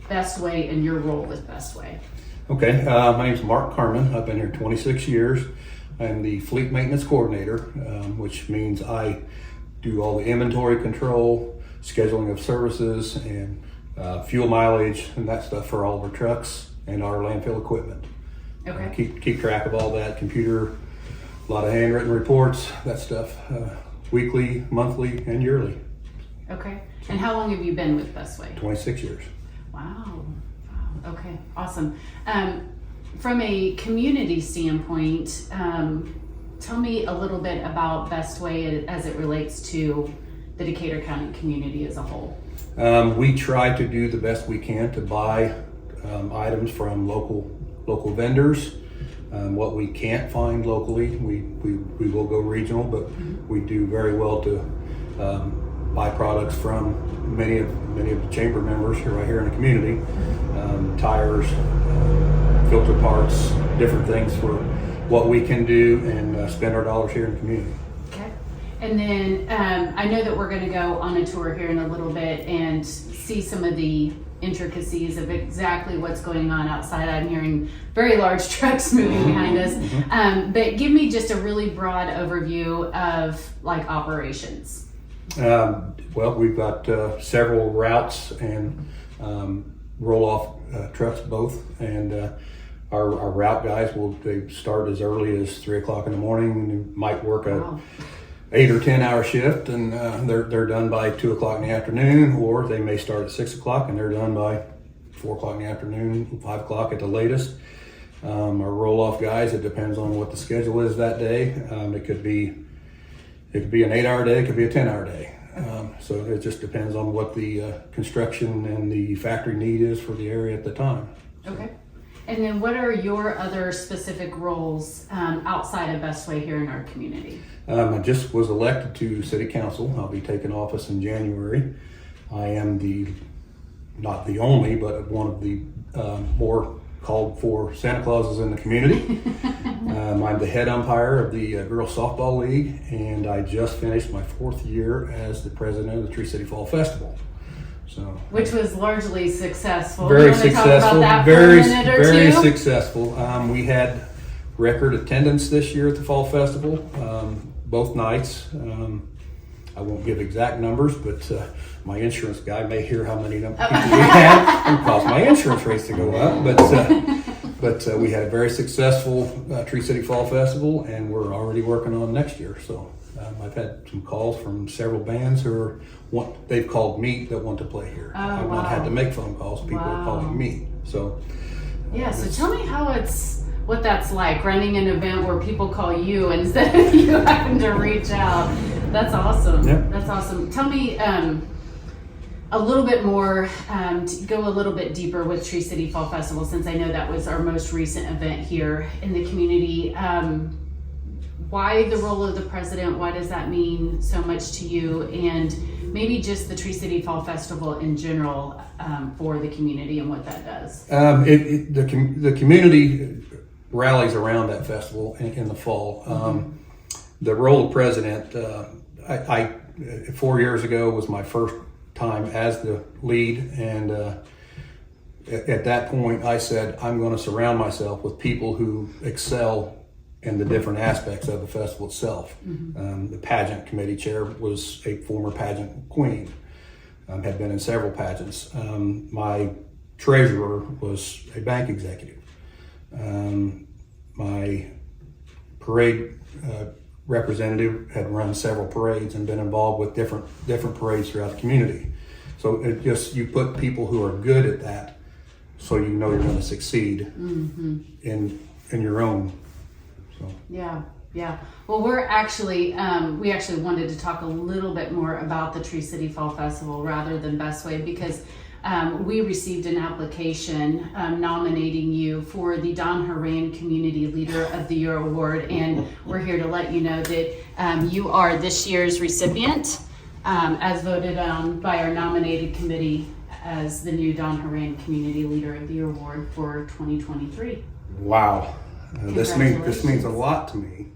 Best Way and your role with Best Way. Okay, my name's Mark Carman. I've been here 26 years. I'm the fleet maintenance coordinator, which means I do all the inventory control, scheduling of services, and fuel mileage and that stuff for all of our trucks and our landfill equipment. Okay. Keep track of all that, computer, a lot of handwritten reports, that stuff, weekly, monthly, and yearly. Okay. And how long have you been with Best Way? 26 years. Wow. Okay. Awesome. From a community standpoint, tell me a little bit about Best Way as it relates to the Decatur County community as a whole. We try to do the best we can to buy items from local vendors. What we can't find locally, we will go regional, but we do very well to buy products from many of the chamber members who are right here in the community. Tires, filter parts, different things for what we can do and spend our dollars here in the community. Okay. And then I know that we're going to go on a tour here in a little bit and see some of the intricacies of exactly what's going on outside. I'm hearing very large trucks moving behind us. But give me just a really broad overview of like operations. Well, we've got several routes and roll-off trucks both, and our route guys they start as early as 3 o'clock in the morning. They might work a 8 or 10 hour shift, and they're done by 2 o'clock in the afternoon, or they may start at 6 o'clock and they're done by 4 o'clock in the afternoon, 5 o'clock at the latest. Our roll-off guys, it depends on what the schedule is that day. It could be an 8-hour day, it could be a 10-hour day. So it just depends on what the construction and the factory need is for the area at the time. Okay. And then what are your other specific roles outside of Best Way here in our community? I just was elected to city council. I'll be taking office in January. I am not the only, but one of the more called for Santa Clauses in the community. I'm the head umpire of the Girls Softball League, and I just finished my 4th year as the president of the Tree City Fall Festival. So, which was largely successful. Very you want to successful. Talk about that very, for a minute or very two? successful. We had record attendance this year at the Fall Festival, both nights. I won't give exact numbers, but my insurance guy may hear how many people we had and cause my insurance rates to go up. But we had a very successful Tree City Fall Festival, and we're already working on next year. So I've had some calls from several bands who they've called me that want to play here. I've not had to make phone calls. People are calling me. So yeah. So tell me what that's like, running an event where people call you instead of you having to reach out. That's awesome. Yeah. That's awesome. Tell me a little bit more, to go a little bit deeper with Tree City Fall Festival, since I know that was our most recent event here in the community. Why the role of the president? Why does that mean so much to you? And maybe just the Tree City Fall Festival in general for the community and what that does. The community rallies around that festival in the fall. The role of president, I 4 years ago was my first time as the lead, and at that point I said I'm going to surround myself with people who excel in the different aspects of the festival itself. The pageant committee chair was a former pageant queen, had been in several pageants. My treasurer was a bank executive. My parade representative had run several parades and been involved with different parades throughout the community. So you put people who are good at that, so you know you're going to succeed in your own. So. Yeah. Well, we actually wanted to talk a little bit more about the Tree City Fall Festival rather than Best Way, because we received an application nominating you for the Don Horan Community Leader of the Year Award, and we're here to let you know that you are this year's recipient, as voted on by our nominated committee as the new Don Horan Community Leader of the Year Award for 2023. Wow. This means a lot to me.